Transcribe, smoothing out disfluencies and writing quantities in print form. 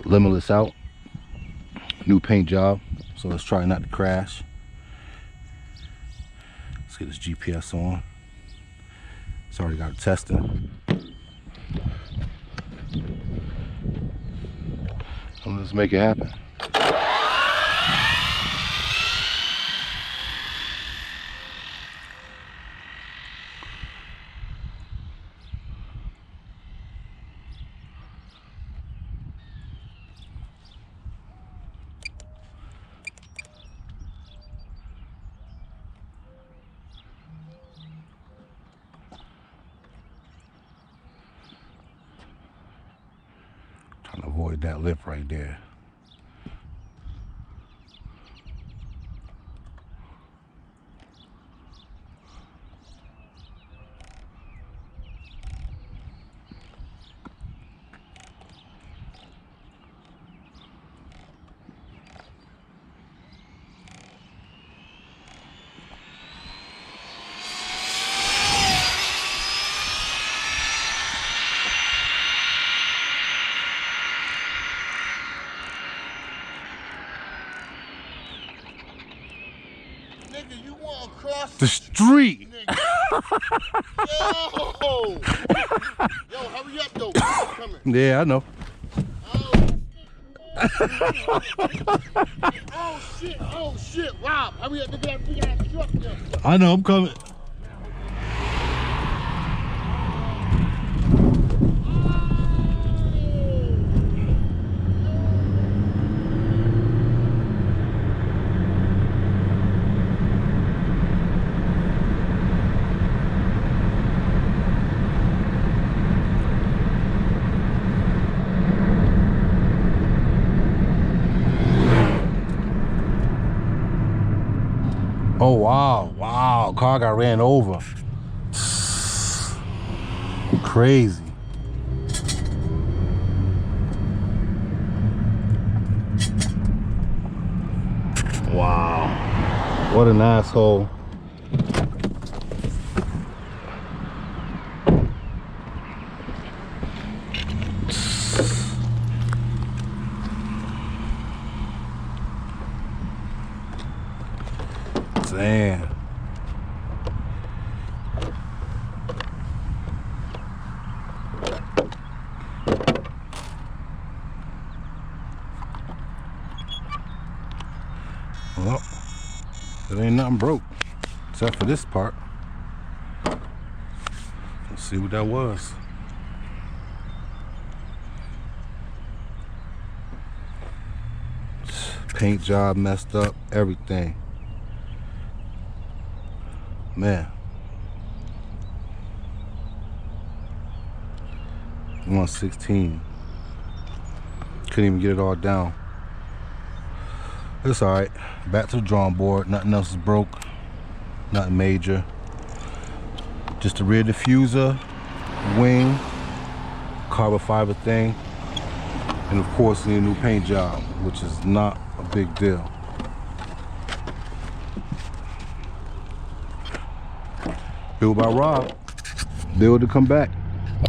Limitless out. New paint job, so let's try not to crash. Let's get this GPS on. It's already got it testing. Let's make it happen. Trying to avoid that lip right there. Nigga, you want to cross The street. Yo! Yo, hurry up though. I'm coming. Yeah, I know. Oh shit, Rob, hurry up, nigga, that big ass truck there. I know, I'm coming. Oh wow, wow, car got ran over. Crazy. Wow, what an asshole. Damn. Well, there ain't nothing broke except for this part. Let's see what that was. Paint job messed up, everything. Man, 116. Couldn't even get it all down. It's all right. Back to the drawing board. Nothing else is broke. Nothing major. Just the rear diffuser, wing, carbon fiber thing, and of course the new paint job, which is not a big deal. Build by Rob. Build to come back.